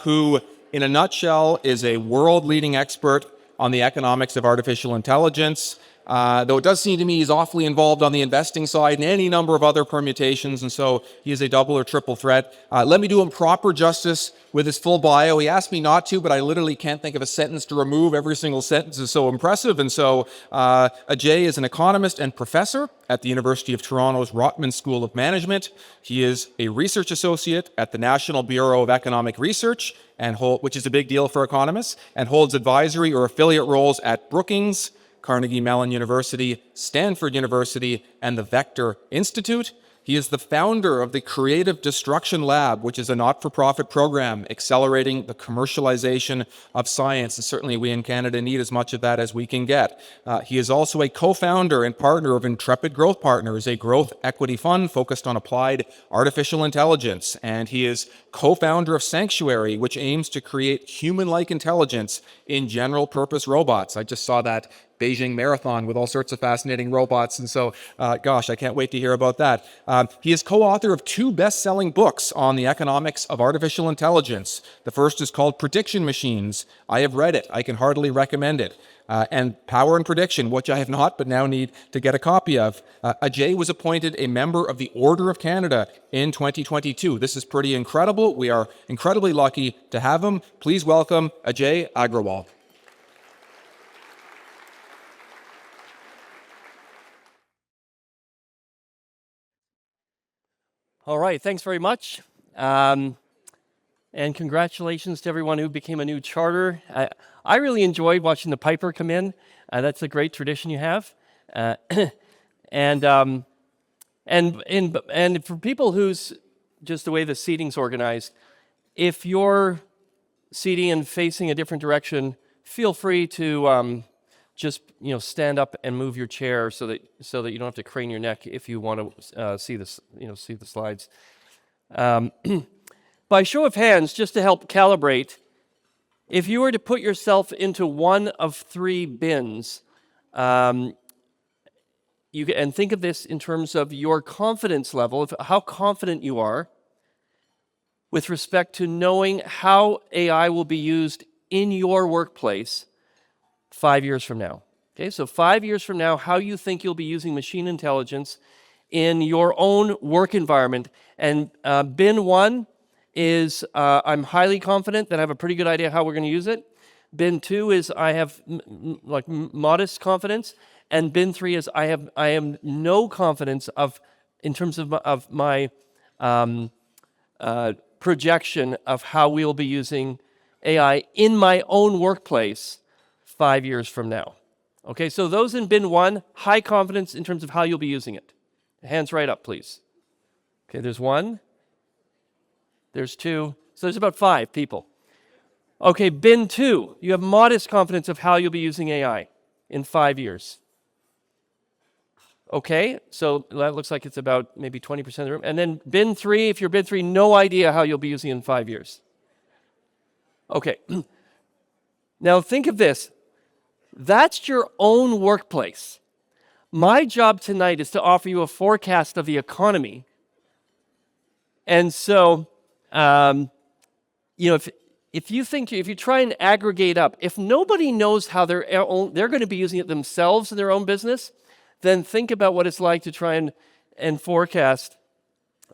who, in a nutshell, is a world-leading expert on the economics of artificial intelligence. Though it does seem to me he's awfully involved on the investing side and any number of other permutations, and so he is a double or triple threat. Let me do him proper justice with his full bio. He asked me not to, but I literally can't think of a sentence to remove. Every single sentence is so impressive. And so Ajay is an economist and professor at the University of Toronto's Rotman School of Management. He is a research associate at the National Bureau of Economic Research, which is a big deal for economists, and holds advisory or affiliate roles at Brookings, Carnegie Mellon University, Stanford University, and the Vector Institute. He is the founder of the Creative Destruction Lab, which is a not-for-profit program accelerating the commercialization of science. And certainly we in Canada need as much of that as we can get. He is also a co-founder and partner of Intrepid Growth Partners, a growth equity fund focused on applied artificial intelligence. And he is co-founder of Sanctuary, which aims to create human-like intelligence in general-purpose robots. I just saw that Beijing Marathon with all sorts of fascinating robots. And so, gosh, I can't wait to hear about that. He is co-author of 2 best-selling books on the economics of artificial intelligence. The first is called Prediction Machines. I have read it. I can heartily recommend it. And Power and Prediction, which I have not, but now need to get a copy of. Ajay was appointed a member of the Order of Canada in 2022. This is pretty incredible. We are incredibly lucky to have him. Please welcome Ajay Agrawal. All right, thanks very much. And congratulations to everyone who became a new charter. I really enjoyed watching the Piper come in. That's a great tradition you have. And for people who's just the way the seating's organized, if you're seating and facing a different direction, feel free to just stand up and move your chair so that you don't have to crane your neck if you want to see this see the slides. By show of hands, just to help calibrate, if you were to put yourself into one of 3 bins, and think of this in terms of your confidence level, of how confident you are with respect to knowing how AI will be used in your workplace 5 years from now. Okay, so 5 years from now, how you think you'll be using machine intelligence in your own work environment. And bin 1 is I'm highly confident that I have a pretty good idea how we're going to use it. Bin 2 is I have modest confidence, and bin 3 is I am no confidence in terms of my projection of how we'll be using AI in my own workplace 5 years from now. Okay, so those in bin 1, high confidence in terms of how you'll be using it. Hands right up, please. Okay, there's 1. There's 2. So there's about 5 people. Okay, bin 2, you have modest confidence of how you'll be using AI in 5 years. Okay, so that looks like it's about maybe 20% of the room. And then bin 3, if you're bin 3, no idea how you'll be using it in 5 years. Okay, now think of this. That's your own workplace. My job tonight is to offer you a forecast of the economy. And so, if you try and aggregate up, if nobody knows how they're going to be using it themselves in their own business, then think about what it's like to try and forecast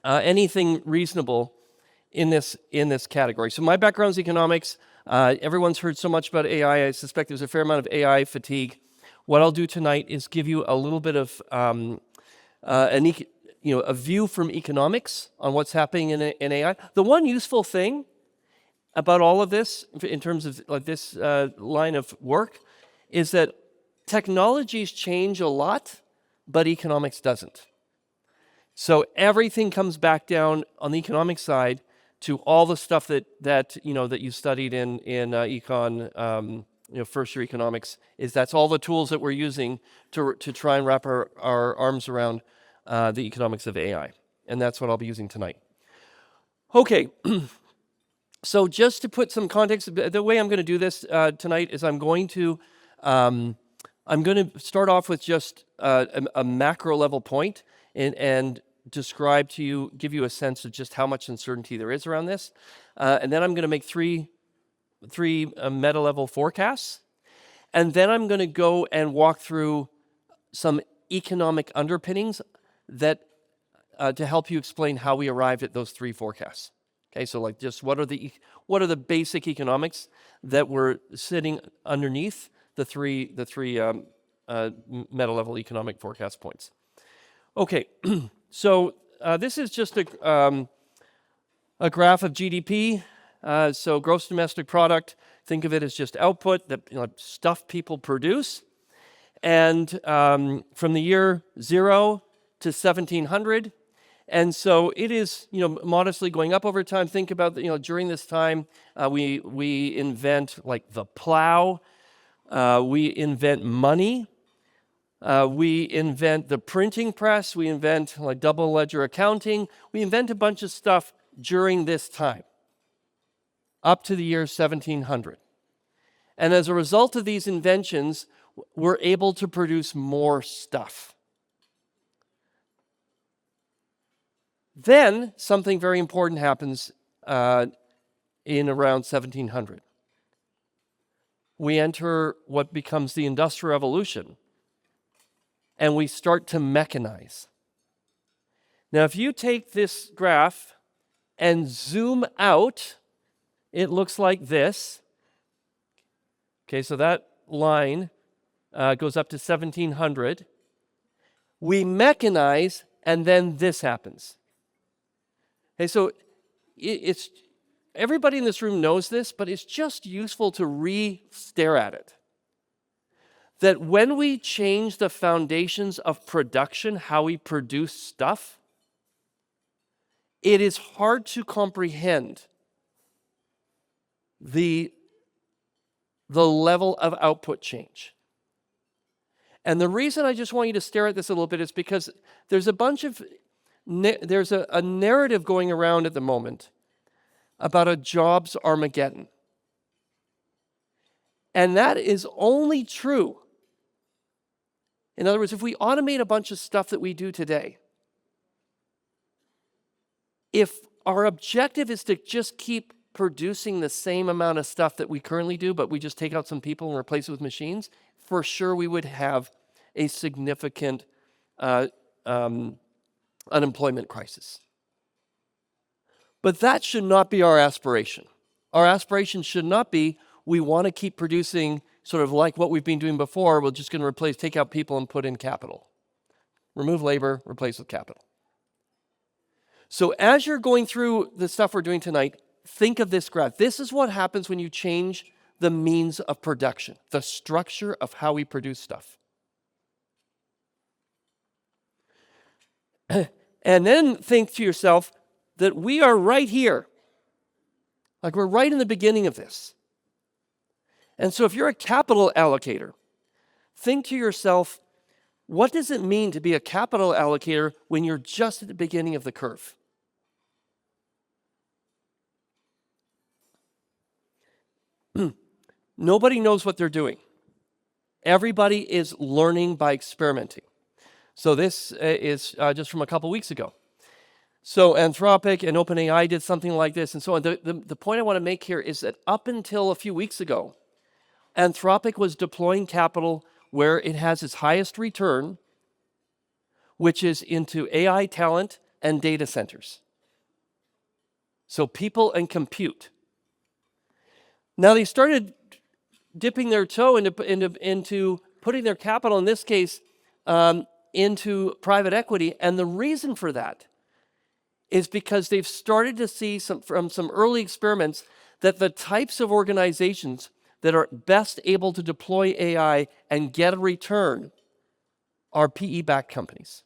anything reasonable in this category. So my background is economics. Everyone's heard so much about AI. I suspect there's a fair amount of AI fatigue. What I'll do tonight is give you a little bit of a view from economics on what's happening in AI. The one useful thing about all of this, in terms of this line of work, is that technologies change a lot, but economics doesn't. So everything comes back down on the economic side to all the stuff that you studied in econ, first year economics. That's all the tools that we're using to try and wrap our arms around the economics of AI, and that's what I'll be using tonight. Okay, so just to put some context, the way I'm going to do this tonight is I'm going to start off with just a macro level point and describe to you, give you a sense of just how much uncertainty there is around this. And then I'm going to make three meta level forecasts. And then I'm going to go and walk through some economic underpinnings that to help you explain how we arrived at those three forecasts. Okay, so like just what are the basic economics that were sitting underneath the three meta level economic forecast points. Okay, so this is just a graph of GDP. So gross domestic product, think of it as just output, that stuff people produce. And from the year 0 to 1700, and so it is, modestly going up over time. Think about, during this time, we invent like the plow, we invent money, we invent the printing press, we invent like double ledger accounting, we invent a bunch of stuff during this time, up to the year 1700. And as a result of these inventions, we're able to produce more stuff. Then something very important happens in around 1700. We enter what becomes the Industrial Revolution, and we start to mechanize. Now, if you take this graph and zoom out, it looks like this. Okay, so that line goes up to 1700. We mechanize, and then this happens. Okay, so it's everybody in this room knows this, but it's just useful to re-stare at it. That when we change the foundations of production, how we produce stuff, it is hard to comprehend the level of output change. And the reason I just want you to stare at this a little bit is because there's there's a narrative going around at the moment about a jobs Armageddon. And that is only true. In other words, if we automate a bunch of stuff that we do today, if our objective is to just keep producing the same amount of stuff that we currently do, but we just take out some people and replace it with machines, for sure we would have a significant unemployment crisis. But that should not be our aspiration. Our aspiration should not be, we want to keep producing sort of like what we've been doing before, we're just going to take out people and put in capital. Remove labor, replace with capital. So as you're going through the stuff we're doing tonight, think of this graph. This is what happens when you change the means of production, the structure of how we produce stuff. And then think to yourself that we are right here. Like we're right in the beginning of this. And so if you're a capital allocator, think to yourself, what does it mean to be a capital allocator when you're just at the beginning of the curve? Nobody knows what they're doing. Everybody is learning by experimenting. So this is just from a couple weeks ago. So Anthropic and OpenAI did something like this and so on. The point I want to make here is that up until a few weeks ago, Anthropic was deploying capital where it has its highest return, which is into AI talent and data centers. So people and compute. Now they started dipping their toe into putting their capital, in this case, into private equity. And the reason for that is because they've started to see from some early experiments that the types of organizations that are best able to deploy AI and get a return are PE-backed companies.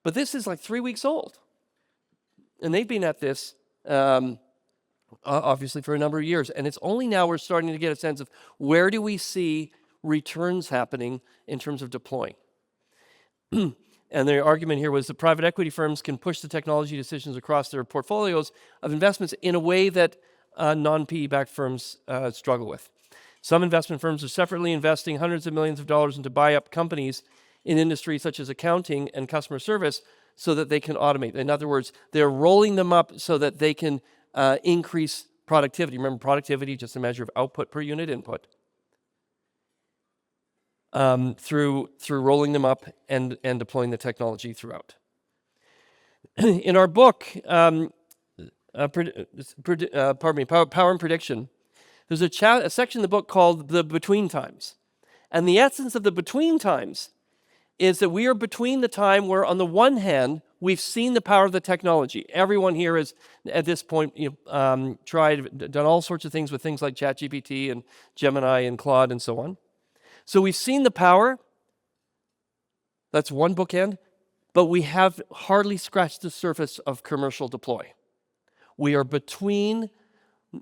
But this is like 3 weeks old. And they've been at this obviously for a number of years. And it's only now we're starting to get a sense of where do we see returns happening in terms of deploying. And the argument here was that private equity firms can push the technology decisions across their portfolios of investments in a way that non-PE-backed firms struggle with. Some investment firms are separately investing hundreds of millions of dollars into buy-up companies in industries such as accounting and customer service so that they can automate. In other words, they're rolling them up so that they can increase productivity. Remember, productivity, just a measure of output per unit input. Through rolling them up and deploying the technology throughout. In our book, Power and Prediction, there's a section in the book called The Between Times. And the essence of the between times is that we are between the time where, on the one hand, we've seen the power of the technology. Everyone here has, at this point, done all sorts of things with things like ChatGPT and Gemini and Claude and so on. So we've seen the power. That's one bookend. But we have hardly scratched the surface of commercial deploy. We are between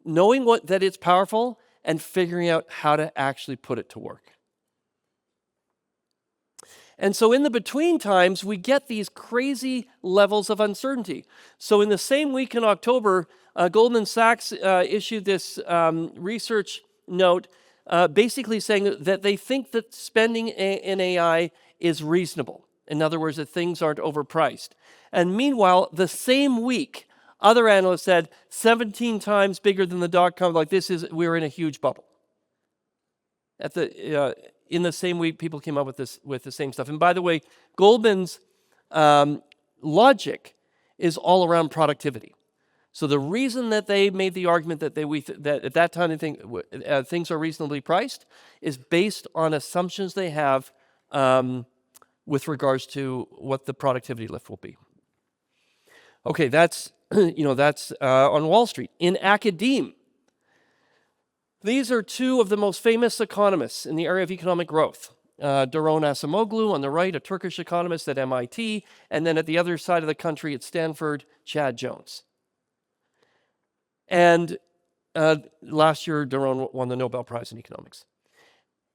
knowing that it's powerful and figuring out how to actually put it to work. And so in the between times, we get these crazy levels of uncertainty. So in the same week in October, Goldman Sachs issued this research note basically saying that they think that spending in AI is reasonable. In other words, that things aren't overpriced. And meanwhile, the same week, other analysts said 17 times bigger than the dot-com, we're in a huge bubble. In the same week, people came up with the same stuff. And by the way, Goldman's logic is all around productivity. So the reason that they made the argument that that at that time they think things are reasonably priced is based on assumptions they have with regards to what the productivity lift will be. Okay, that's on Wall Street. In academia, these are two of the most famous economists in the area of economic growth. Daron Acemoglu on the right, a Turkish economist at MIT, and then at the other side of the country at Stanford, Chad Jones. And last year, Daron won the Nobel Prize in economics.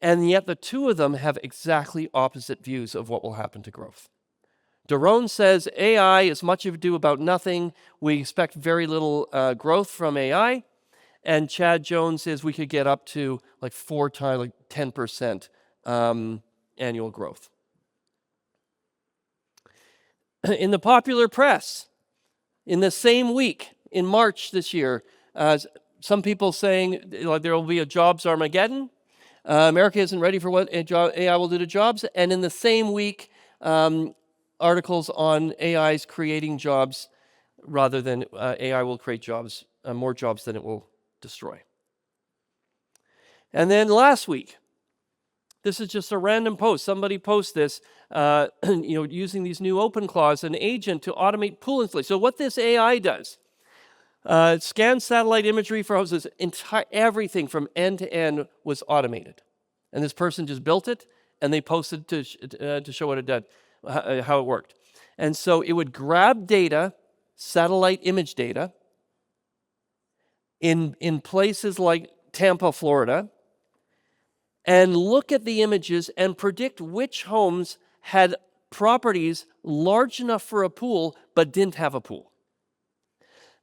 And yet the two of them have exactly opposite views of what will happen to growth. Daron says AI is much ado about nothing. We expect very little growth from AI. And Chad Jones says we could get up to like 4 times, like 10% annual growth. In the popular press, in the same week, in March this year, some people saying there will be a jobs Armageddon. America isn't ready for what AI will do to jobs. And in the same week, articles on AI's creating jobs rather than AI will create jobs, more jobs than it will destroy. And then last week, this is just a random post. Somebody posts this, using these new open clause, an agent to automate pool installation. So what this AI does, scans satellite imagery for houses. Everything from end to end was automated, and this person just built it, and they posted to show what it did, how it worked. And so it would grab data, satellite image data, in places like Tampa, Florida, and look at the images and predict which homes had properties large enough for a pool but didn't have a pool.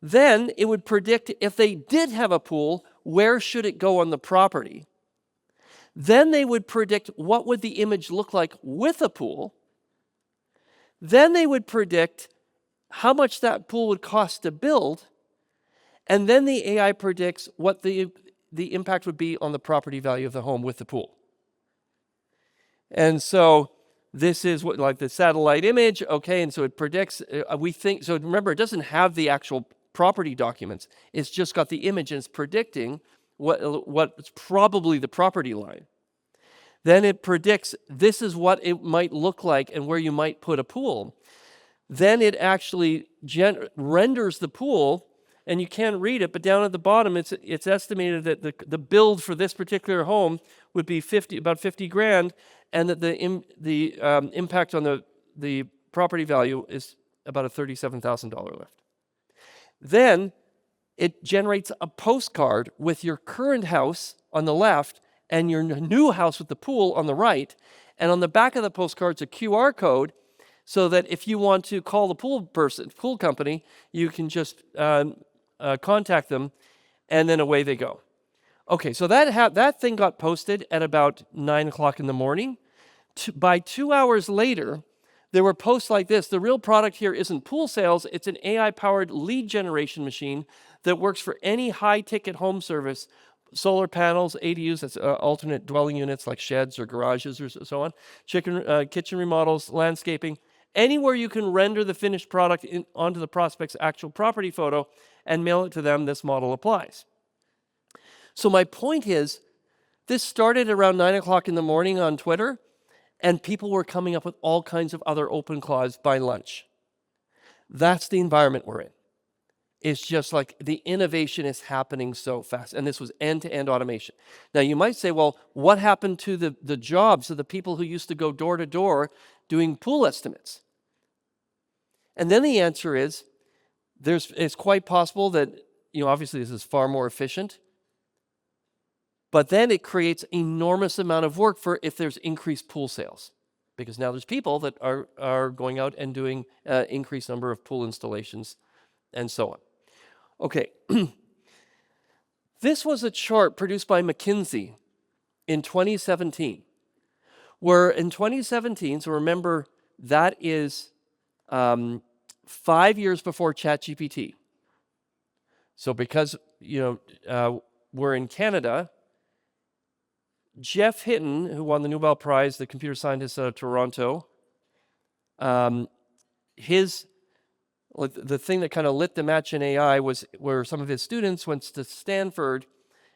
Then it would predict if they did have a pool, where should it go on the property? Then they would predict what would the image look like with a pool. Then they would predict how much that pool would cost to build. And then the AI predicts what the impact would be on the property value of the home with the pool. And so this is what, like the satellite image, okay, and so it predicts, so remember, it doesn't have the actual property documents. It's just got the image and it's predicting what's probably the property line. Then it predicts this is what it might look like and where you might put a pool. Then it actually renders the pool, and you can't read it, but down at the bottom, it's estimated that the build for this particular home would be about $50,000, and that the impact on the property value is about a $37,000 lift. Then it generates a postcard with your current house on the left and your new house with the pool on the right, and on the back of the postcard's a QR code, so that if you want to call the pool company, you can just contact them, and then away they go. Okay, so that thing got posted at about 9 o'clock in the morning. By 2 hours later, there were posts like this. The real product here isn't pool sales, it's an AI-powered lead generation machine that works for any high-ticket home service, solar panels, ADUs, that's alternate dwelling units like sheds or garages or so on, kitchen remodels, landscaping, anywhere you can render the finished product onto the prospect's actual property photo and mail it to them, this model applies. So my point is, this started around 9 o'clock in the morning on Twitter, and people were coming up with all kinds of other open clause by lunch. That's the environment we're in. It's just like the innovation is happening so fast. And this was end-to-end automation. Now, you might say, well, what happened to the jobs of the people who used to go door to door doing pool estimates? And then the answer is, it's quite possible that, obviously this is far more efficient, but then it creates enormous amount of work for if there's increased pool sales, because now there's people that are going out and doing increased number of pool installations and so on. Okay, this was a chart produced by McKinsey in 2017, where in 2017, so remember that is 5 years before ChatGPT. So because we're in Canada, Jeff Hinton, who won the Nobel Prize, the computer scientist out of Toronto, the thing that kind of lit the match in AI was where some of his students went to Stanford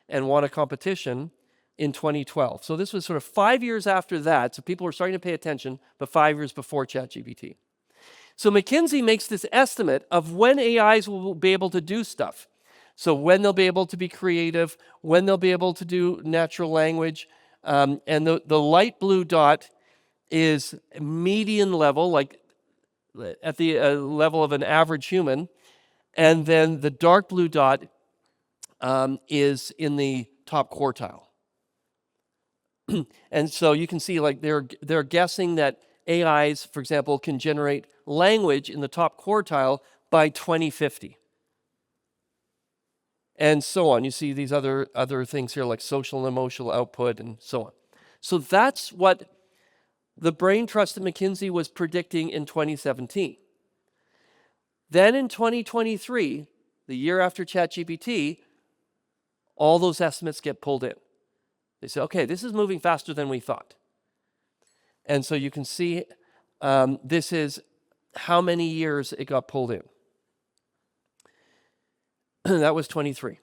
and won a competition in 2012. So this was sort of 5 years after that, so people were starting to pay attention, but 5 years before ChatGPT. So McKinsey makes this estimate of when AIs will be able to do stuff. So when they'll be able to be creative, when they'll be able to do natural language, and the light blue dot is median level, like at the level of an average human, and then the dark blue dot is in the top quartile. And so you can see, like they're guessing that AIs, for example, can generate language in the top quartile by 2050. And so on. You see these other things here like social and emotional output and so on. So that's what the brain trust at McKinsey was predicting in 2017. Then in 2023, the year after ChatGPT, all those estimates get pulled in. They say, okay, this is moving faster than we thought. And so you can see this is how many years it got pulled in. That was 23.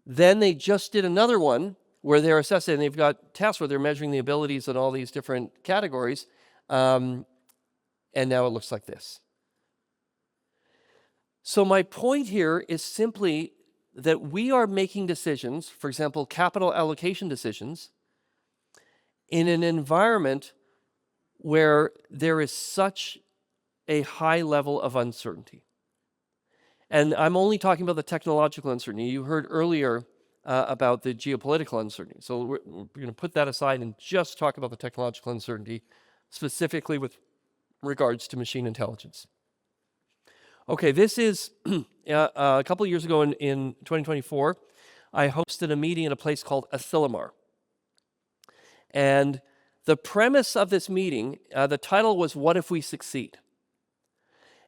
Then they just did another one where they're assessing, they've got tests where they're measuring the abilities in all these different categories, and now it looks like this. So my point here is simply that we are making decisions, for example, capital allocation decisions, in an environment where there is such a high level of uncertainty. And I'm only talking about the technological uncertainty. You heard earlier about the geopolitical uncertainty. So we're going to put that aside and just talk about the technological uncertainty, specifically with regards to machine intelligence. Okay, this is a couple of years ago in 2024, I hosted a meeting at a place called Asilomar. And the premise of this meeting, the title was, "What if we succeed?"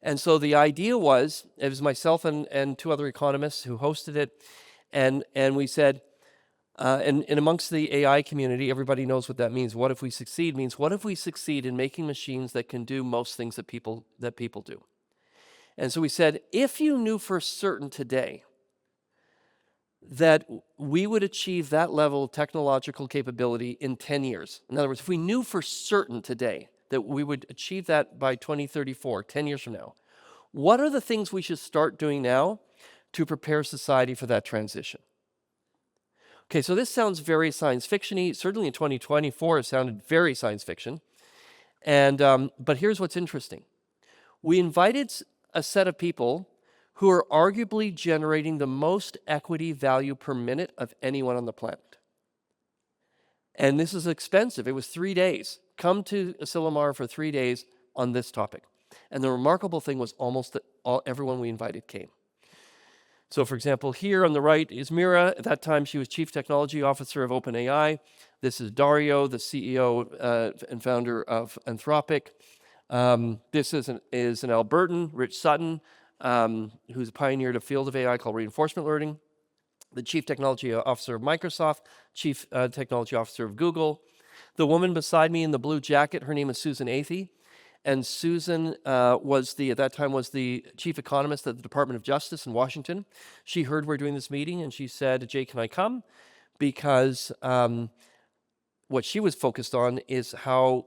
And so the idea was, it was myself and two other economists who hosted it, and we said, and amongst the AI community, everybody knows what that means. What if we succeed means, what if we succeed in making machines that can do most things that people do? And so we said, if you knew for certain today that we would achieve that level of technological capability in 10 years, in other words, if we knew for certain today that we would achieve that by 2034, 10 years from now, what are the things we should start doing now to prepare society for that transition? Okay, so this sounds very science fiction-y. Certainly in 2024, it sounded very science fiction. And but here's what's interesting. We invited a set of people who are arguably generating the most equity value per minute of anyone on the planet. And this is expensive. It was 3 days. Come to Asilomar for 3 days on this topic. And the remarkable thing was almost everyone we invited came. So, for example, here on the right is Mira. At that time, she was Chief Technology Officer of OpenAI. This is Dario, the CEO and founder of Anthropic. This is an Albertan, Rich Sutton, who's pioneered a field of AI called reinforcement learning. The Chief Technology Officer of Microsoft, Chief Technology Officer of Google. The woman beside me in the blue jacket, her name is Susan Athey. And Susan at that time was the chief economist at the Department of Justice in Washington. She heard we're doing this meeting and she said, Jay, can I come? Because what she was focused on is how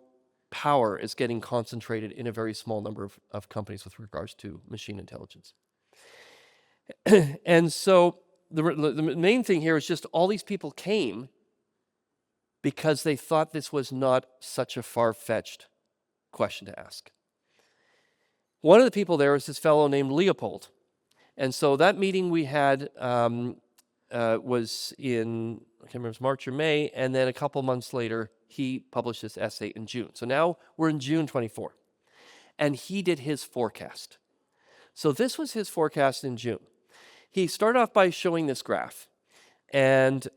power is getting concentrated in a very small number of companies with regards to machine intelligence. And so the main thing here is just all these people came because they thought this was not such a far-fetched question to ask. One of the people there was this fellow named Leopold. And so that meeting we had was in, I can't remember, it was March or May, and then a couple months later, he published this essay in June. So now we're in June 24. And he did his forecast. So this was his forecast in June. He started off by showing this graph. And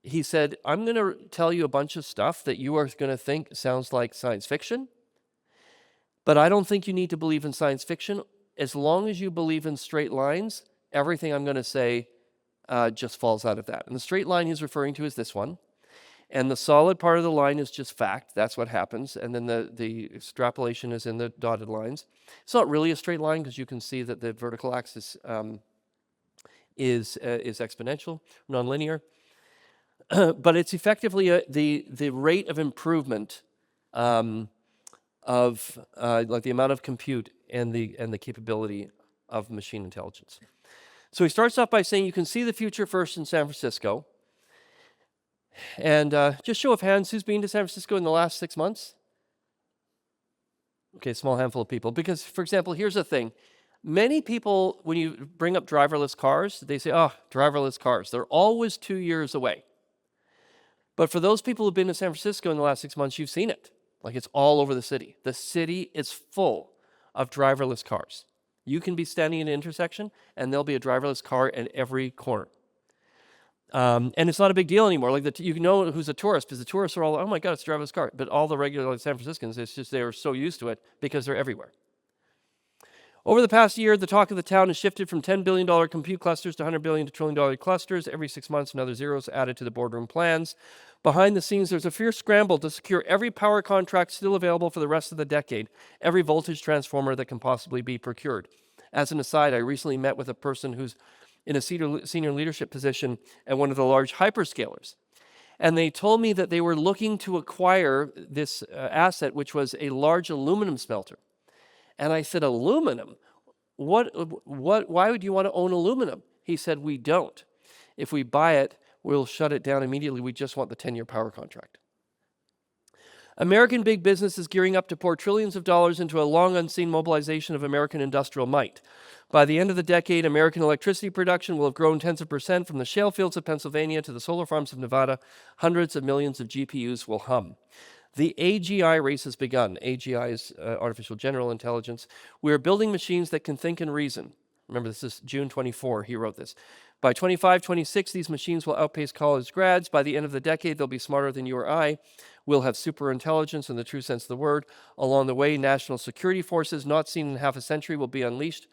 he said, I'm going to tell you a bunch of stuff that you are going to think sounds like science fiction, but I don't think you need to believe in science fiction. As long as you believe in straight lines, everything I'm going to say just falls out of that. And the straight line he's referring to is this one. And the solid part of the line is just fact. That's what happens. And then the extrapolation is in the dotted lines. It's not really a straight line because you can see that the vertical axis is exponential, nonlinear. But it's effectively the rate of improvement of like the amount of compute and the capability of machine intelligence. So he starts off by saying you can see the future first in San Francisco. And just show of hands, who's been to San Francisco in the last 6 months? Okay, small handful of people. Because, for example, here's the thing. Many people, when you bring up driverless cars, they say, oh, driverless cars. They're always 2 years away. But for those people who've been to San Francisco in the last 6 months, you've seen it. Like it's all over the city. The city is full of driverless cars. You can be standing in an intersection and there'll be a driverless car in every corner. And it's not a big deal anymore. Like you know who's a tourist because the tourists are all, oh my God, it's a driverless car. But all the regular San Franciscans, it's just they are so used to it because they're everywhere. Over the past year, the talk of the town has shifted from $10 billion compute clusters to $100 billion to $1 trillion clusters. Every 6 months, another zero is added to the boardroom plans. Behind the scenes, there's a fierce scramble to secure every power contract still available for the rest of the decade, every voltage transformer that can possibly be procured. As an aside, I recently met with a person who's in a senior leadership position at one of the large hyperscalers. And they told me that they were looking to acquire this asset, which was a large aluminum smelter. And I said, aluminum? Why would you want to own aluminum? He said, we don't. If we buy it, we'll shut it down immediately. We just want the 10-year power contract. American big business is gearing up to pour trillions of dollars into a long unseen mobilization of American industrial might. By the end of the decade, American electricity production will have grown tens of percent from the shale fields of Pennsylvania to the solar farms of Nevada. Hundreds of millions of GPUs will hum. The AGI race has begun. AGI is artificial general intelligence. We are building machines that can think and reason. Remember, this is June 24, he wrote this. By 25, 26, these machines will outpace college grads. By the end of the decade, they'll be smarter than you or I. We'll have super intelligence in the true sense of the word. Along the way, national security forces, not seen in half a century, will be unleashed.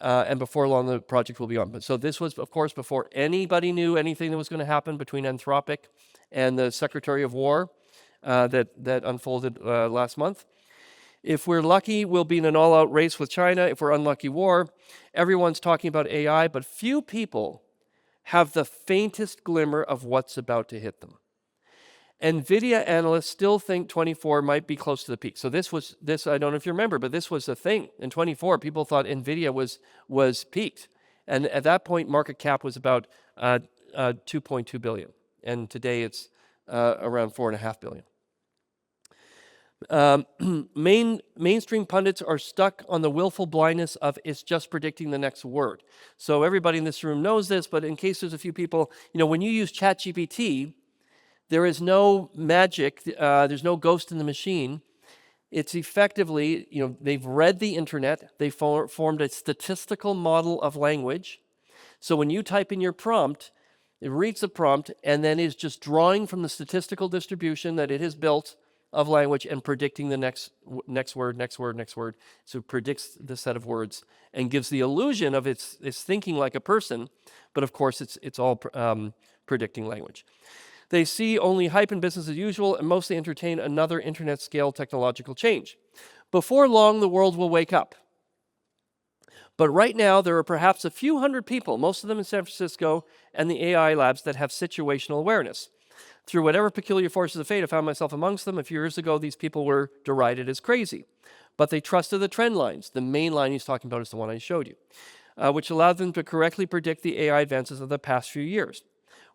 And before long, the project will be on. But so this was, of course, before anybody knew anything that was going to happen between Anthropic and the Secretary of War that unfolded last month. If we're lucky, we'll be in an all-out race with China. If we're unlucky, war. Everyone's talking about AI, but few people have the faintest glimmer of what's about to hit them. NVIDIA analysts still think 24 might be close to the peak. So this, I don't know if you remember, but this was a thing. In 24, people thought NVIDIA was peaked. And at that point, market cap was about 2.2 billion. And today it's around 4.5 billion. Mainstream pundits are stuck on the willful blindness of it's just predicting the next word. So everybody in this room knows this, but in case there's a few people, when you use ChatGPT, there is no magic, there's no ghost in the machine. It's effectively, they've read the internet, they formed a statistical model of language, So when you type in your prompt, it reads the prompt and then is just drawing from the statistical distribution that it has built of language and predicting the next word. So it predicts the set of words and gives the illusion of it's thinking like a person, but of course it's all predicting language. They see only hype in business as usual and mostly entertain another internet scale technological change. Before long, the world will wake up. But right now, there are perhaps a few hundred people, most of them in San Francisco and the AI labs, that have situational awareness. Through whatever peculiar forces of fate, I found myself amongst them. A few years ago, these people were derided as crazy. But they trusted the trend lines. The main line he's talking about is the one I showed you, which allowed them to correctly predict the AI advances of the past few years.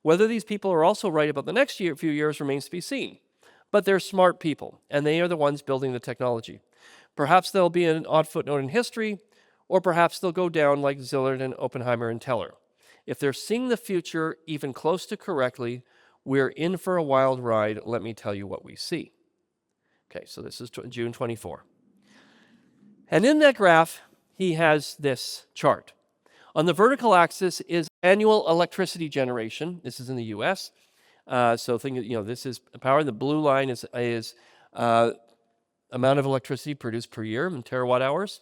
Whether these people are also right about the next few years remains to be seen. But they're smart people, and they are the ones building the technology. Perhaps they'll be an odd footnote in history, or perhaps they'll go down like Szilard and Oppenheimer and Teller. If they're seeing the future even close to correctly, we're in for a wild ride. Let me tell you what we see. Okay, so this is June 24. And in that graph, he has this chart. On the vertical axis is annual electricity generation. This is in the US. So this is power. The blue line is amount of electricity produced per year in terawatt hours.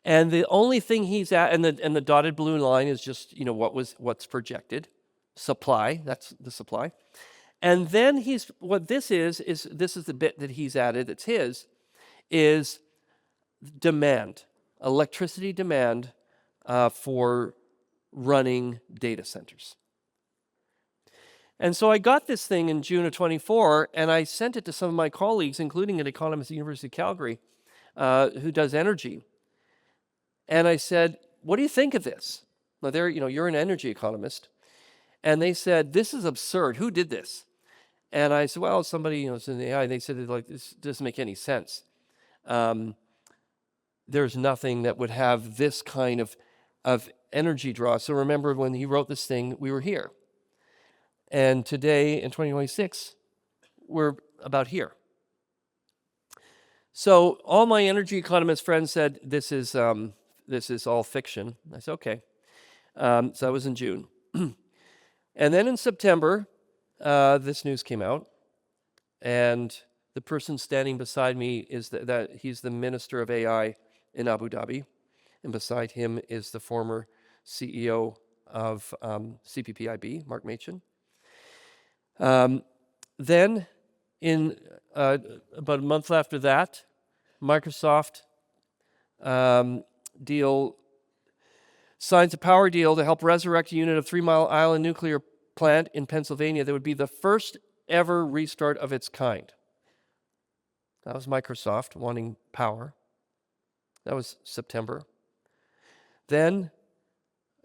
And the only thing he's at, and the dotted blue line is just what's projected, supply. That's the supply. And then this is the bit that he's added. It's his is demand, electricity demand for running data centers. And so I got this thing in June of 24, and I sent it to some of my colleagues, including an economist at the University of Calgary who does energy. And I said, what do you think of this? Now, you're an energy economist. And they said, this is absurd. Who did this? And I said, well, somebody is in the AI. They said, this doesn't make any sense. There's nothing that would have this kind of energy draw. So remember, when he wrote this thing, we were here. And today, in 2026, we're about here. So all my energy economist friends said, this is all fiction. I said, okay. So that was in June. And then in September, this news came out. And the person standing beside me is that he's the Minister of AI in Abu Dhabi. And beside him is the former CEO of CPPIB, Mark Machin. Then, in about a month after that, Microsoft signs a power deal to help resurrect a unit of 3 Mile Island nuclear plant in Pennsylvania that would be the first ever restart of its kind. That was Microsoft wanting power. That was September. Then,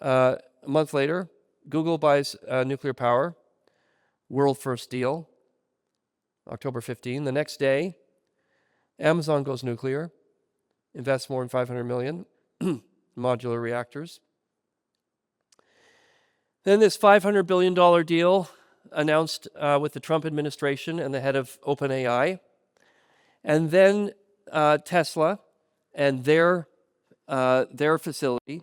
a month later, Google buys nuclear power. World first deal, October 15. The next day, Amazon goes nuclear, invests more than $500 million, modular reactors. Then this $500 billion deal announced with the Trump administration and the head of OpenAI. And then Tesla and their facility.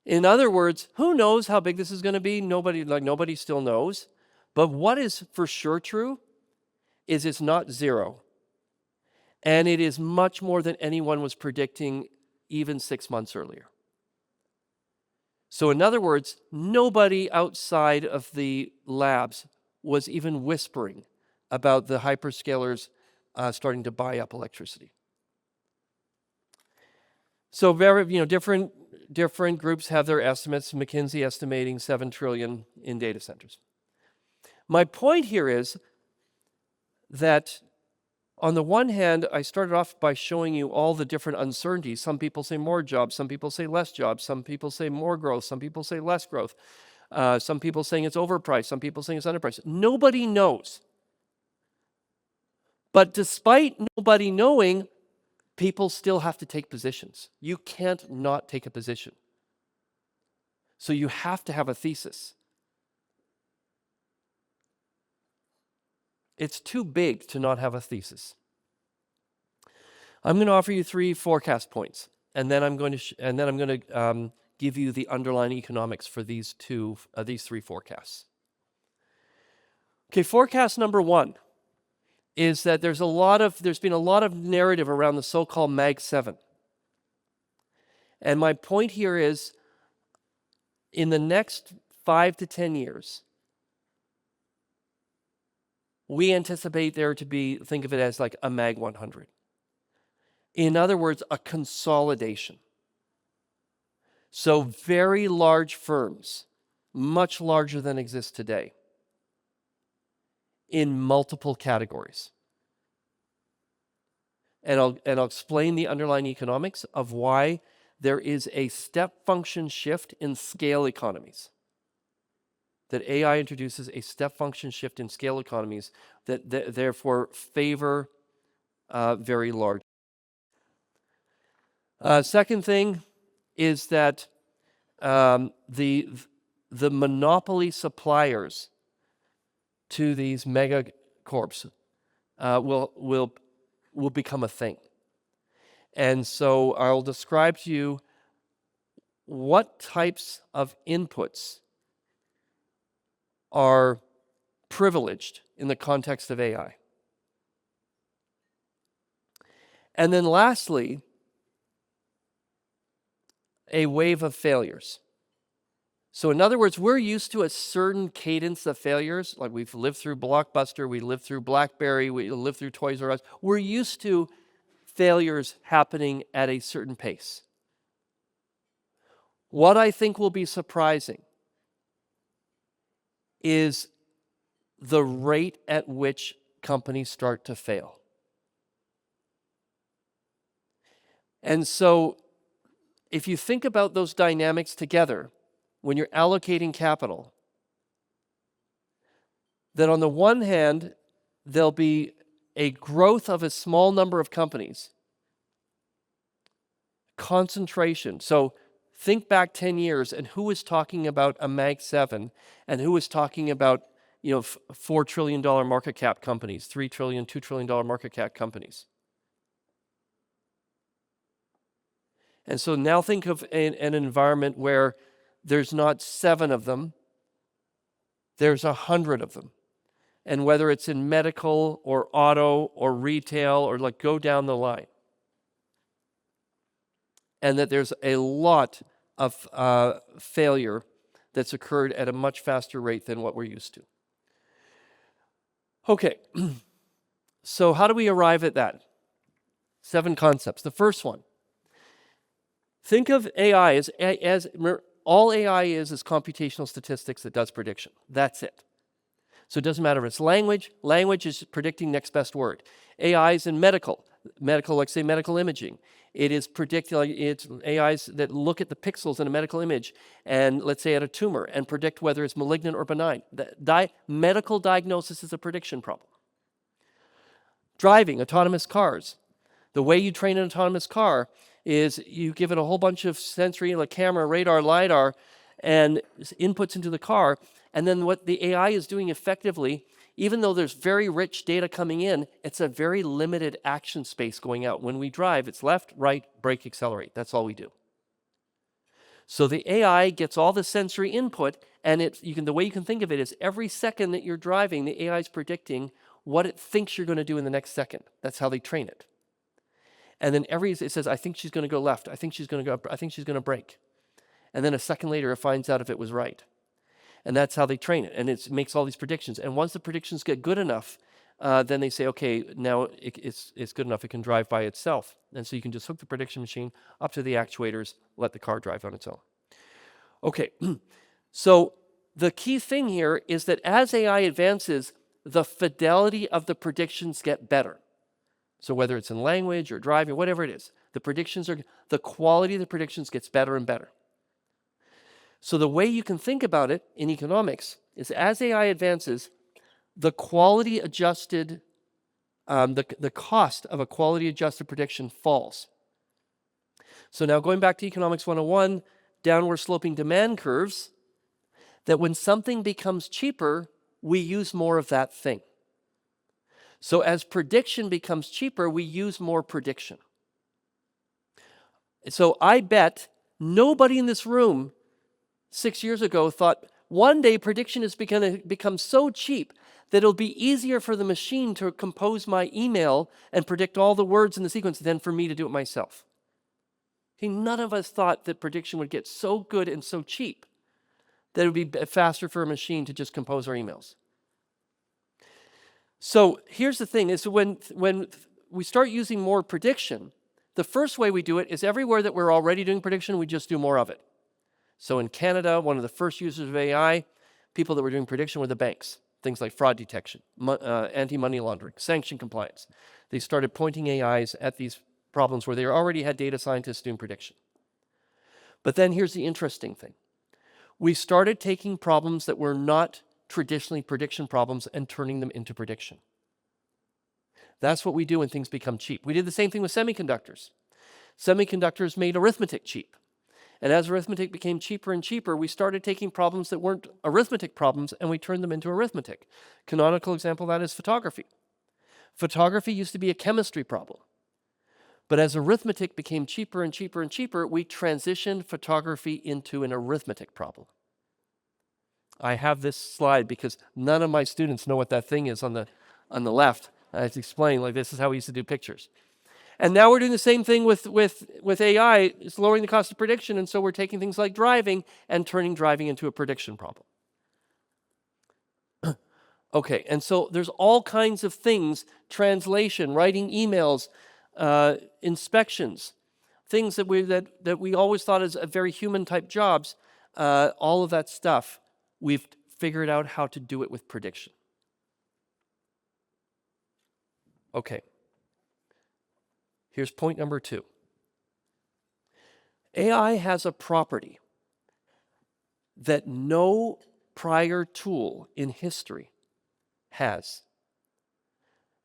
In other words, who knows how big this is going to be? Nobody still knows. But what is for sure true is it's not zero. And it is much more than anyone was predicting even 6 months earlier. So in other words, nobody outside of the labs was even whispering about the hyperscalers starting to buy up electricity. So very, different groups have their estimates. McKinsey estimating $7 trillion in data centers. My point here is that on the one hand, I started off by showing you all the different uncertainties. Some people say more jobs, some people say less jobs, some people say more growth, some people say less growth, some people saying it's overpriced, some people saying it's underpriced. Nobody knows. But despite nobody knowing, people still have to take positions. You can't not take a position. So you have to have a thesis. It's too big to not have a thesis. I'm going to offer you 3 forecast points, and then I'm going to give you the underlying economics for these three forecasts. Okay, forecast number one is that there's been a lot of narrative around the so-called Mag 7. And my point here is, in the next 5 to 10 years, we anticipate there to be, think of it as like a Mag 100. In other words, a consolidation. So very large firms, much larger than exist today, in multiple categories. And I'll explain the underlying economics of why there is a step function shift in scale economies. That AI introduces a step function shift in scale economies that therefore favor very large. Second thing is that the monopoly suppliers to these mega corps will become a thing. And so I'll describe to you what types of inputs are privileged in the context of AI. And then lastly, a wave of failures. So in other words, we're used to a certain cadence of failures, like we've lived through Blockbuster, we lived through BlackBerry, we lived through Toys R Us. We're used to failures happening at a certain pace. What I think will be surprising is the rate at which companies start to fail. And so if you think about those dynamics together, when you're allocating capital, then on the one hand, there'll be a growth of a small number of companies. Concentration. So think back 10 years and who was talking about a Mag 7 and who was talking about, $4 trillion market cap companies, $3 trillion, $2 trillion market cap companies. And so now think of an environment where there's not 7 of them, there's 100 of them. And whether it's in medical or auto or retail or go down the line. And that there's a lot of failure that's occurred at a much faster rate than what we're used to. Okay, so how do we arrive at that? 7 concepts. The first one. Think of AI as all AI is computational statistics that does prediction. That's it. So it doesn't matter if it's language. Language is predicting next best word. AI is in medical, like say medical imaging. It is predicting, it's AIs that look at the pixels in a medical image and let's say at a tumor and predict whether it's malignant or benign. Medical diagnosis is a prediction problem. Driving, autonomous cars. The way you train an autonomous car is you give it a whole bunch of sensory, like camera, radar, LiDAR, and inputs into the car. And then what the AI is doing effectively, even though there's very rich data coming in, it's a very limited action space going out. When we drive, it's left, right, brake, accelerate. That's all we do. So the AI gets all the sensory input, and the way you can think of it is every second that you're driving, the AI is predicting what it thinks you're going to do in the next second. That's how they train it. And then it says, I think she's going to go left. I think she's going to brake. And then a second later, it finds out if it was right. And that's how they train it. And it makes all these predictions. And once the predictions get good enough, then they say, okay, now it's good enough. It can drive by itself. And so you can just hook the prediction machine up to the actuators, let the car drive on its own. Okay, so the key thing here is that as AI advances, the fidelity of the predictions get better. So whether it's in language or driving, whatever it is, the quality of the predictions gets better and better. So the way you can think about it in economics is as AI advances, the quality adjusted, the cost of a quality adjusted prediction falls. So now going back to Economics 101, downward sloping demand curves, that when something becomes cheaper, we use more of that thing. So as prediction becomes cheaper, we use more prediction. So I bet Nobody in this room 6 years ago thought one day prediction is going to become so cheap that it'll be easier for the machine to compose my email and predict all the words in the sequence than for me to do it myself. Okay, none of us thought that prediction would get so good and so cheap that it would be faster for a machine to just compose our emails. So here's the thing, is when we start using more prediction, the first way we do it is everywhere that we're already doing prediction, we just do more of it. So in Canada, one of the first users of AI, people that were doing prediction were the banks. Things like fraud detection, anti-money laundering, sanction compliance. They started pointing AIs at these problems where they already had data scientists doing prediction. But then here's the interesting thing. We started taking problems that were not traditionally prediction problems and turning them into prediction. That's what we do when things become cheap. We did the same thing with semiconductors. Semiconductors made arithmetic cheap. And as arithmetic became cheaper and cheaper, we started taking problems that weren't arithmetic problems and we turned them into arithmetic. Canonical example of that is photography. Photography used to be a chemistry problem. But as arithmetic became cheaper and cheaper and cheaper, we transitioned photography into an arithmetic problem. I have this slide because none of my students know what that thing is on the left. I have to explain, like, this is how we used to do pictures. And now we're doing the same thing with AI. It's lowering the cost of prediction, and so we're taking things like driving and turning driving into a prediction problem. Okay, and so there's all kinds of things, translation, writing emails, inspections, things that we always thought as very human-type jobs, all of that stuff, we've figured out how to do it with prediction. Okay. Here's point number 2. AI has a property that no prior tool in history has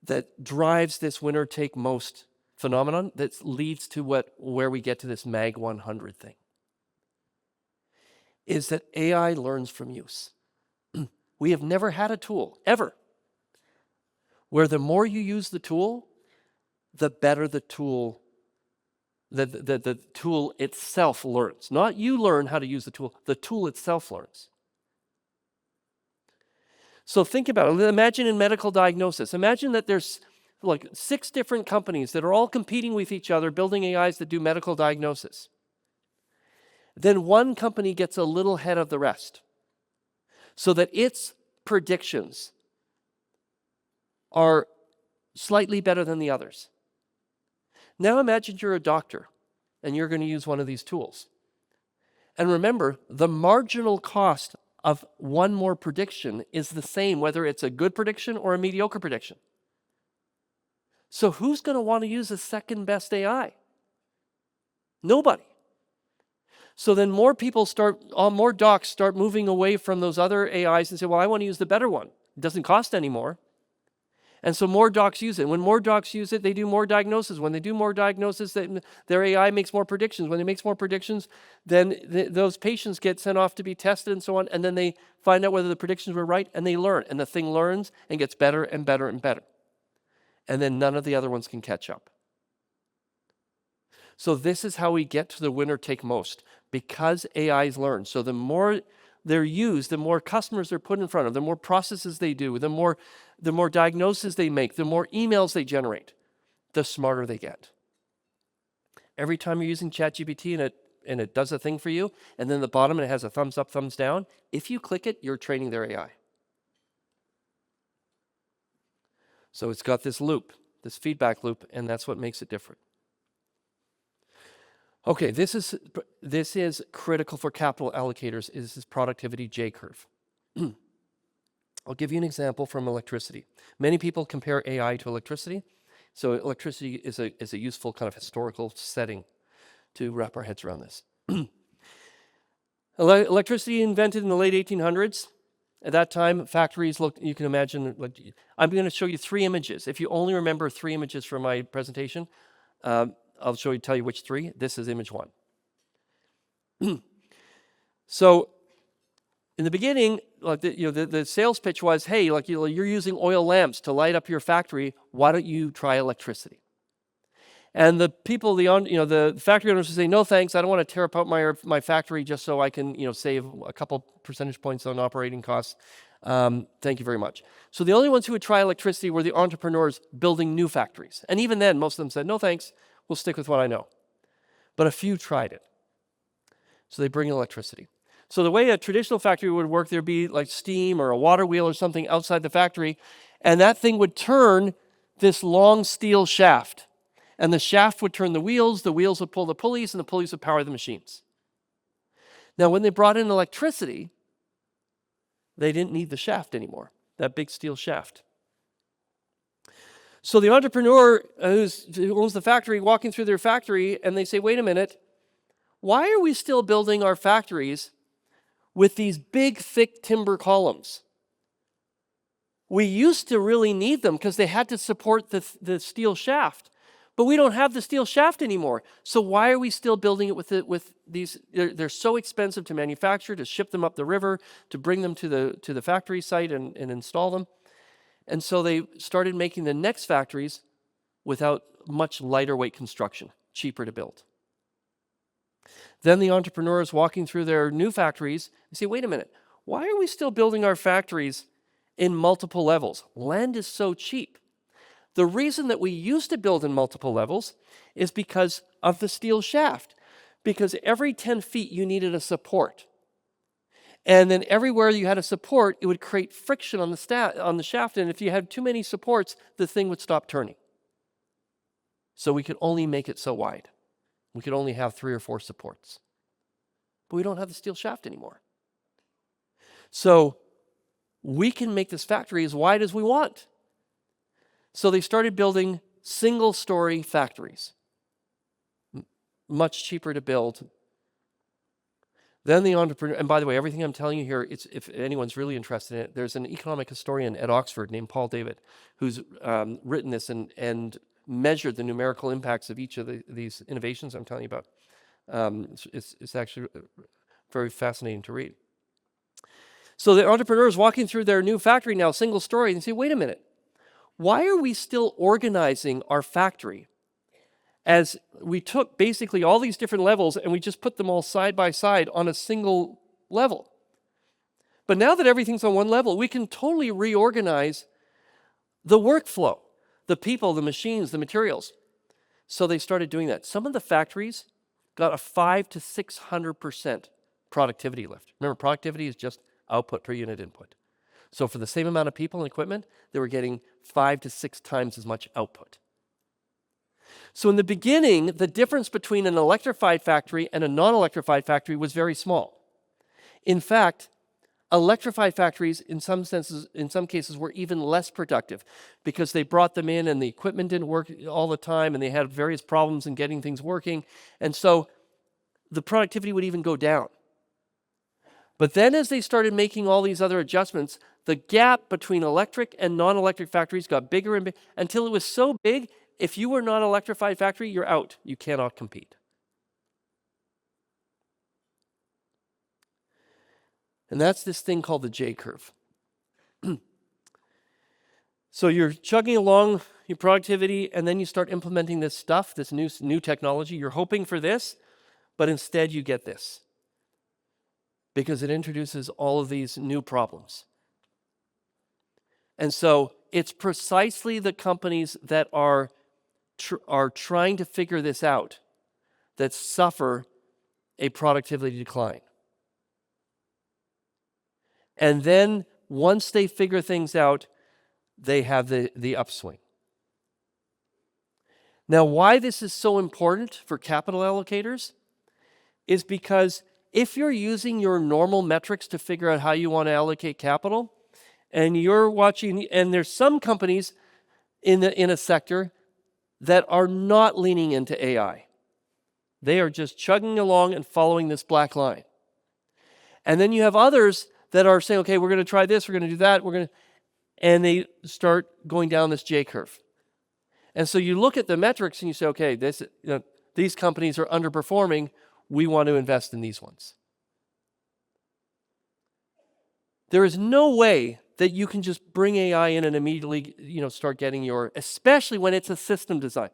that drives this winner-take-most phenomenon that leads to where we get to this Mag 100 thing, is that AI learns from use. We have never had a tool, ever, where the more you use the tool, the better the tool, the tool itself learns. Not you learn how to use the tool itself learns. So think about it. Imagine in medical diagnosis. Imagine that there's like 6 different companies that are all competing with each other, building AIs that do medical diagnosis. Then one company gets a little ahead of the rest so that its predictions are slightly better than the others. Now imagine you're a doctor and you're going to use one of these tools. And remember, the marginal cost of one more prediction is the same whether it's a good prediction or a mediocre prediction. So who's going to want to use the second best AI? Nobody. So then more docs start moving away from those other AIs and say, well, I want to use the better one. It doesn't cost any more. And so more docs use it. When more docs use it, they do more diagnosis. When they do more diagnosis, their AI makes more predictions. When it makes more predictions, then those patients get sent off to be tested and so on, and then they find out whether the predictions were right, and they learn. And the thing learns and gets better and better and better. And then none of the other ones can catch up. So this is how we get to the winner take most, because AIs learn. So the more they're used, the more customers they're put in front of, the more processes they do, the more diagnoses they make, the more emails they generate, the smarter they get. Every time you're using ChatGPT and it does a thing for you, and then at the bottom it has a thumbs up, thumbs down, if you click it, you're training their AI. So it's got this loop, this feedback loop, and that's what makes it different. Okay, this is critical for capital allocators, is this productivity J-curve. I'll give you an example from electricity. Many people compare AI to electricity, so electricity is a useful kind of historical setting to wrap our heads around this. Electricity invented in the late 1800s. At that time, factories looked, you can imagine, I'm going to show you 3 images. If you only remember 3 images from my presentation, I'll tell you which 3. This is image 1. So in the beginning, the sales pitch was, hey, you're using oil lamps to light up your factory. Why don't you try electricity? And the people, the factory owners would say, no thanks, I don't want to tear apart my factory just so I can save a couple percentage points on operating costs. Thank you very much. So the only ones who would try electricity were the entrepreneurs building new factories. And even then, most of them said, no thanks, we'll stick with what I know. But a few tried it. So they bring electricity. So the way a traditional factory would work, there'd be like steam or a water wheel or something outside the factory, and that thing would turn this long steel shaft. And the shaft would turn the wheels would pull the pulleys, and the pulleys would power the machines. Now, when they brought in electricity, they didn't need the shaft anymore, that big steel shaft. So the entrepreneur who owns the factory, walking through their factory, and they say, wait a minute, why are we still building our factories with these big, thick timber columns? We used to really need them because they had to support the steel shaft. But we don't have the steel shaft anymore. So why are we still building it with these? They're so expensive to manufacture, to ship them up the river, to bring them to the factory site and install them. And so they started making the next factories without much lighter weight construction, cheaper to build. Then the entrepreneurs walking through their new factories, they say, wait a minute, why are we still building our factories in multiple levels? Land is so cheap. The reason that we used to build in multiple levels is because of the steel shaft. Because every 10 feet you needed a support. And then everywhere you had a support, it would create friction on the shaft. And if you had too many supports, the thing would stop turning. So we could only make it so wide. We could only have 3 or 4 supports. But we don't have the steel shaft anymore. So we can make this factory as wide as we want. So they started building single-story factories, much cheaper to build. Then the entrepreneur, and by the way, everything I'm telling you here, if anyone's really interested in it, there's an economic historian at Oxford named Paul David who's written this and measured the numerical impacts of each of these innovations I'm telling you about. It's actually very fascinating to read. So the entrepreneurs walking through their new factory now, single story, and say, wait a minute, why are we still organizing our factory as we took basically all these different levels and we just put them all side by side on a single level? But now that everything's on one level, we can totally reorganize the workflow, the people, the machines, the materials. So they started doing that. Some of the factories got a 500 to 600% productivity lift. Remember, productivity is just output per unit input. So for the same amount of people and equipment, they were getting 5 to 6 times as much output. So in the beginning, the difference between an electrified factory and a non-electrified factory was very small. In fact, electrified factories, in some cases, were even less productive because they brought them in and the equipment didn't work all the time and they had various problems in getting things working. And so the productivity would even go down. But then as they started making all these other adjustments, the gap between electric and non-electric factories got bigger and bigger until it was so big, if you were not an electrified factory, you're out. You cannot compete. And that's this thing called the J-curve. So you're chugging along your productivity, and then you start implementing this stuff, this new technology. You're hoping for this, but instead you get this, because it introduces all of these new problems. And so it's precisely the companies that are trying to figure this out that suffer a productivity decline. And then once they figure things out, they have the upswing. Now, why this is so important for capital allocators is because if you're using your normal metrics to figure out how you want to allocate capital, and you're watching, and there's some companies in a sector that are not leaning into AI. They are just chugging along and following this black line. And then you have others that are saying, okay, we're going to try this, we're going to do that, and they start going down this J-curve. And so you look at the metrics and you say, okay, these companies are underperforming, we want to invest in these ones. There is no way that you can just bring AI in and immediately, start getting especially when it's a system design.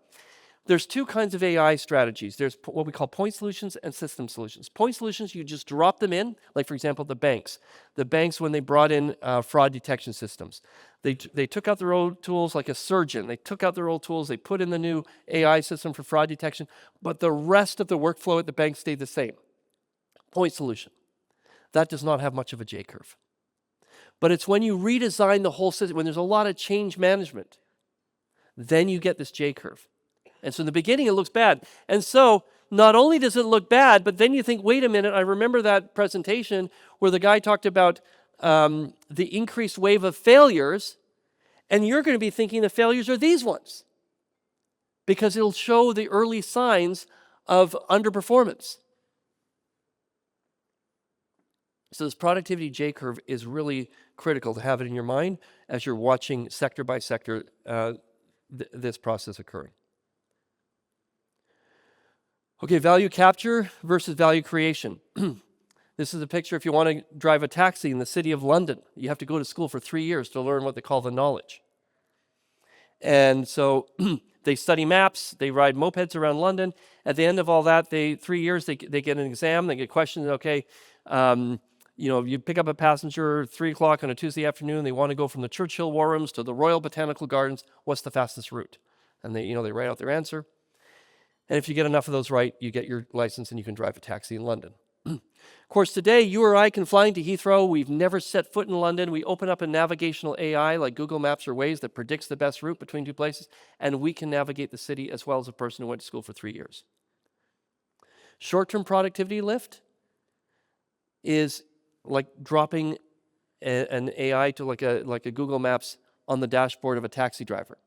there's two kinds of AI strategies. There's what we call point solutions and system solutions. Point solutions, you just drop them in, like for example, the banks. The banks, when they brought in fraud detection systems, they took out their old tools like a surgeon. They took out their old tools, they put in the new AI system for fraud detection, but the rest of the workflow at the bank stayed the same. Point solution. That does not have much of a J-curve. But it's when you redesign the whole system, when there's a lot of change management, then you get this J-curve. And so in the beginning, it looks bad. And so not only does it look bad, but then you think, wait a minute, I remember that presentation where the guy talked about the increased wave of failures, and you're going to be thinking the failures are these ones because it'll show the early signs of underperformance. So this productivity J-curve is really critical to have it in your mind as you're watching sector by sector this process occurring. Okay, value capture versus value creation. This is a picture if you want to drive a taxi in the city of London. You have to go to school for 3 years to learn what they call the knowledge. And so they study maps, they ride mopeds around London. At the end of all that, 3 years, they get an exam, they get questions, okay, you pick up a passenger 3 o'clock on a Tuesday afternoon, they want to go from the Churchill War Rooms to the Royal Botanical Gardens, what's the fastest route? And they write out their answer. And if you get enough of those right, you get your license and you can drive a taxi in London. Of course, today, you or I can fly into Heathrow. We've never set foot in London. We open up a navigational AI like Google Maps or Waze that predicts the best route between two places, and we can navigate the city as well as a person who went to school for 3 years. Short-term productivity lift is like dropping an AI to like a Google Maps on the dashboard of a taxi driver.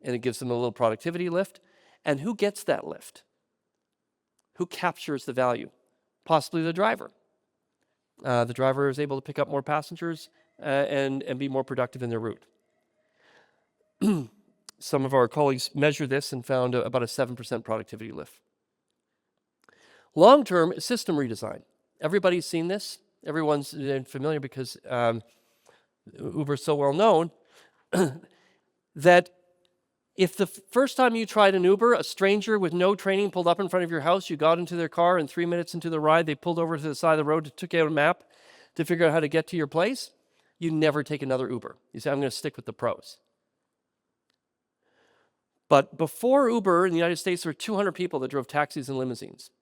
And it gives them a little productivity lift. And who gets that lift? Who captures the value? Possibly the driver. The driver is able to pick up more passengers and be more productive in their route. Some of our colleagues measured this and found about a 7% productivity lift. Long-term is system redesign. Everybody's seen this. Everyone's familiar because Uber is so well known that if the first time you tried an Uber, a stranger with no training pulled up in front of your house, you got into their car, and 3 minutes into the ride, they pulled over to the side of the road, took out a map to figure out how to get to your place, you never take another Uber. You say, I'm going to stick with the pros. But before Uber in the United States, there were 200 people that drove taxis and limousines.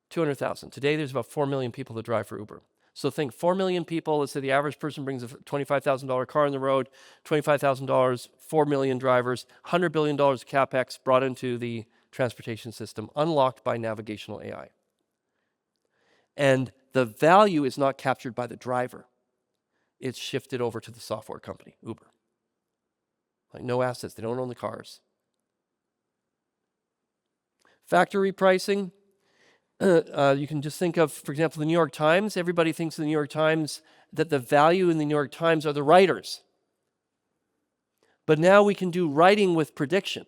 200,000. Today, there's about 4 million people that drive for Uber. So think 4 million people, let's say the average person brings a $25,000 car on the road, $25,000, 4 million drivers, $100 billion of CapEx brought into the transportation system, unlocked by navigational AI. And the value is not captured by the driver. It's shifted over to the software company, Uber. Like no assets, they don't own the cars. Factory pricing. You can just think of, for example, the New York Times. Everybody thinks of the New York Times that the value in the New York Times are the writers. But now we can do writing with prediction.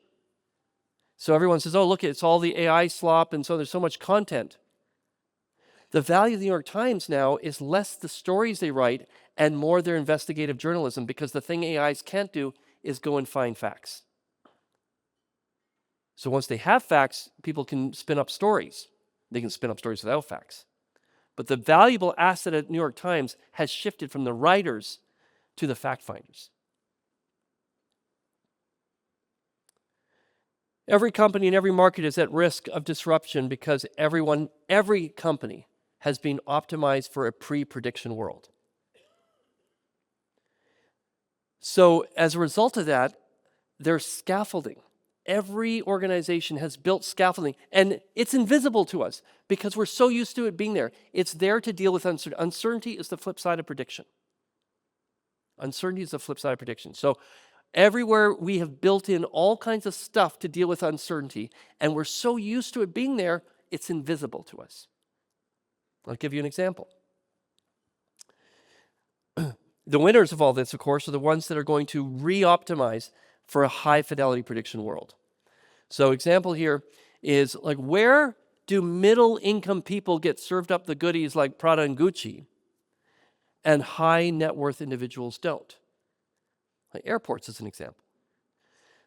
So everyone says, oh, look, it's all the AI slop, and so there's so much content. The value of the New York Times now is less the stories they write and more their investigative journalism, because the thing AIs can't do is go and find facts. So once they have facts, people can spin up stories. They can spin up stories without facts. But the valuable asset at New York Times has shifted from the writers to the fact finders. Every company in every market is at risk of disruption because every company has been optimized for a pre-prediction world. So as a result of that, there's scaffolding. Every organization has built scaffolding, and it's invisible to us because we're so used to it being there. It's there to deal with uncertainty. Uncertainty is the flip side of prediction. Uncertainty is the flip side of prediction. So everywhere we have built in all kinds of stuff to deal with uncertainty, and we're so used to it being there, it's invisible to us. I'll give you an example. The winners of all this, of course, are the ones that are going to re-optimize for a high-fidelity prediction world. So example here is, like, where do middle-income people get served up the goodies like Prada and Gucci, and high-net-worth individuals don't? Like airports is an example.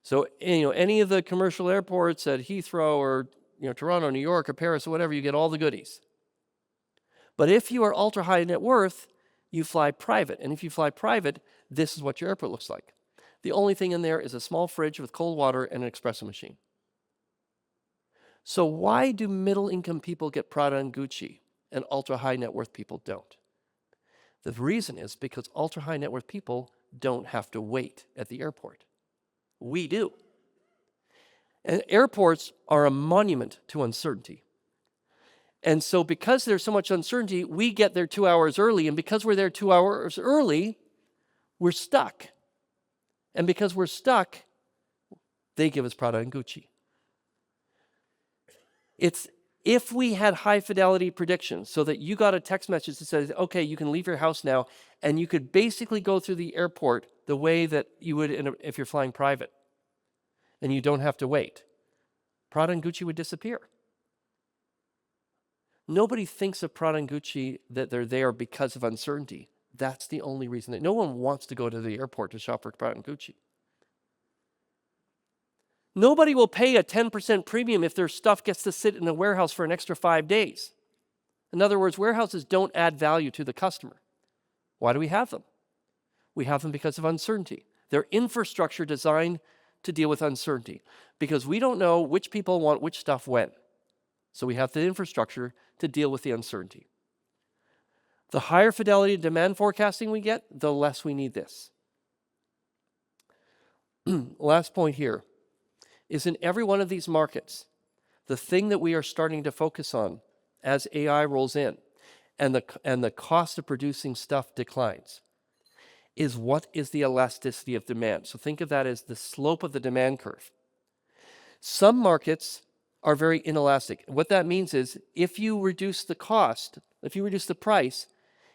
So, any of the commercial airports at Heathrow or, Toronto, New York, or Paris, or whatever, you get all the goodies. But if you are ultra high net worth, you fly private. And if you fly private, this is what your airport looks like. The only thing in there is a small fridge with cold water and an espresso machine. So why do middle income people get Prada and Gucci and ultra high net worth people don't? The reason is because ultra high net worth people don't have to wait at the airport. We do. And airports are a monument to uncertainty. And so because there's so much uncertainty, we get there 2 hours early. And because we're there 2 hours early, we're stuck. And because we're stuck, they give us Prada and Gucci. It's if we had high fidelity predictions so that you got a text message that says, okay, you can leave your house now, and you could basically go through the airport the way that you would if you're flying private, and you don't have to wait, Prada and Gucci would disappear. Nobody thinks of Prada and Gucci that they're there because of uncertainty. That's the only reason. That no one wants to go to the airport to shop for Prada and Gucci. Nobody will pay a 10% premium if their stuff gets to sit in a warehouse for an extra 5 days. In other words, warehouses don't add value to the customer. Why do we have them? We have them because of uncertainty. They're infrastructure designed to deal with uncertainty because we don't know which people want which stuff when. So we have the infrastructure to deal with the uncertainty. The higher fidelity demand forecasting we get, the less we need this. Last point here is in every one of these markets, the thing that we are starting to focus on as AI rolls in and the cost of producing stuff declines is what is the elasticity of demand. So think of that as the slope of the demand curve. Some markets are very inelastic. What that means is if you reduce the cost, if you reduce the price,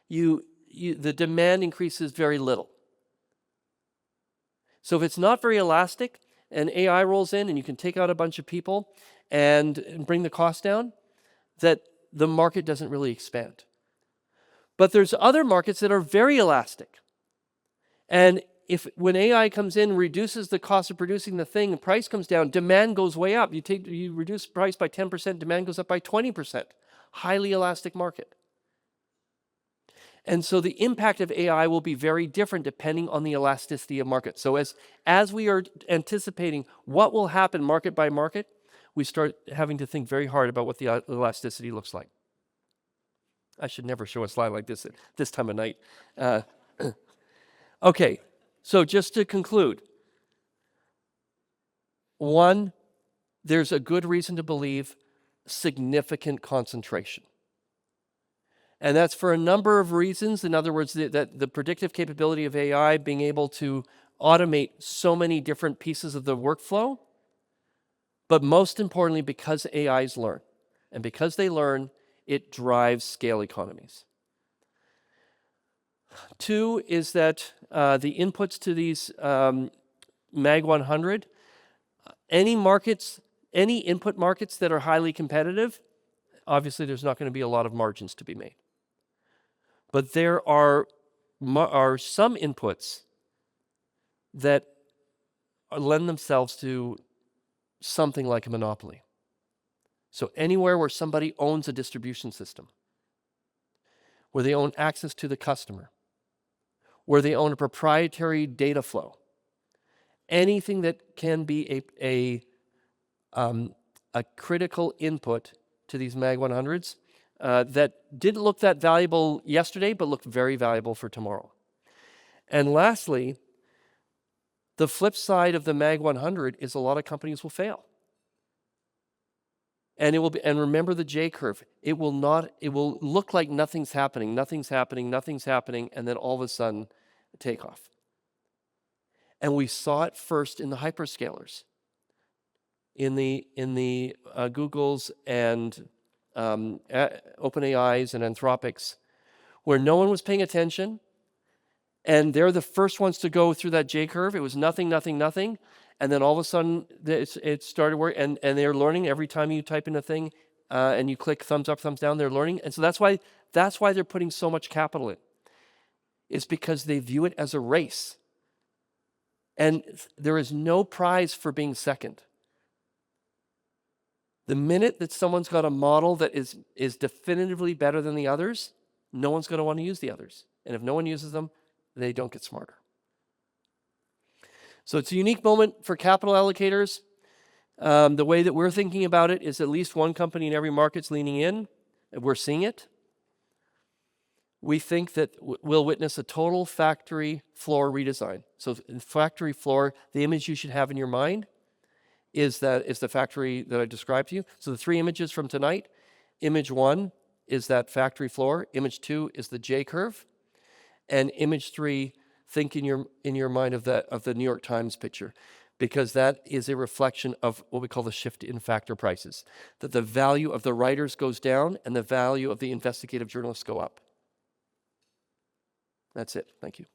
the demand increases very little. So if it's not very elastic and AI rolls in and you can take out a bunch of people and bring the cost down, that the market doesn't really expand. But there's other markets that are very elastic. And when AI comes in, reduces the cost of producing the thing, and price comes down, demand goes way up. You reduce price by 10%, demand goes up by 20%. Highly elastic market. And so the impact of AI will be very different depending on the elasticity of market. So as we are anticipating what will happen market by market, we start having to think very hard about what the elasticity looks like. I should never show a slide like this at this time of night. Okay, so just to conclude. One, there's a good reason to believe significant concentration. And that's for a number of reasons. In other words, that the predictive capability of AI being able to automate so many different pieces of the workflow, but most importantly, because AIs learn. And because they learn, it drives scale economies. Two is that the inputs to these Mag 100, any input markets that are highly competitive, obviously there's not going to be a lot of margins to be made. But there are some inputs that lend themselves to something like a monopoly. So anywhere where somebody owns a distribution system, where they own access to the customer, where they own a proprietary data flow, anything that can be a critical input to these Mag 100s that didn't look that valuable yesterday, but looked very valuable for tomorrow. And lastly, the flip side of the Mag 100 is a lot of companies will fail. And and remember the J curve. It will look like nothing's happening, and then all of a sudden, take off. And we saw it first in the hyperscalers, in the Googles and OpenAIs and Anthropics, where no one was paying attention, and they're the first ones to go through that J curve. It was nothing, and then all of a sudden it started working, and they're learning every time you type in a thing and you click thumbs up, thumbs down. They're learning, and so that's why they're putting so much capital in. It's because they view it as a race. And there is no prize for being second. The minute that someone's got a model that is definitively better than the others, no one's going to want to use the others. And if no one uses them, they don't get smarter. So it's a unique moment for capital allocators. The way that we're thinking about it is at least one company in every market's leaning in. We're seeing it. We think that we'll witness a total factory floor redesign. So factory floor, the image you should have in your mind is the factory that I described to you. So the three images from tonight, image 1 is that factory floor, image 2 is the J curve, and image 3, think in your mind of the New York Times picture, because that is a reflection of what we call the shift in factor prices, that the value of the writers goes down and the value of the investigative journalists go up. That's it. Thank you.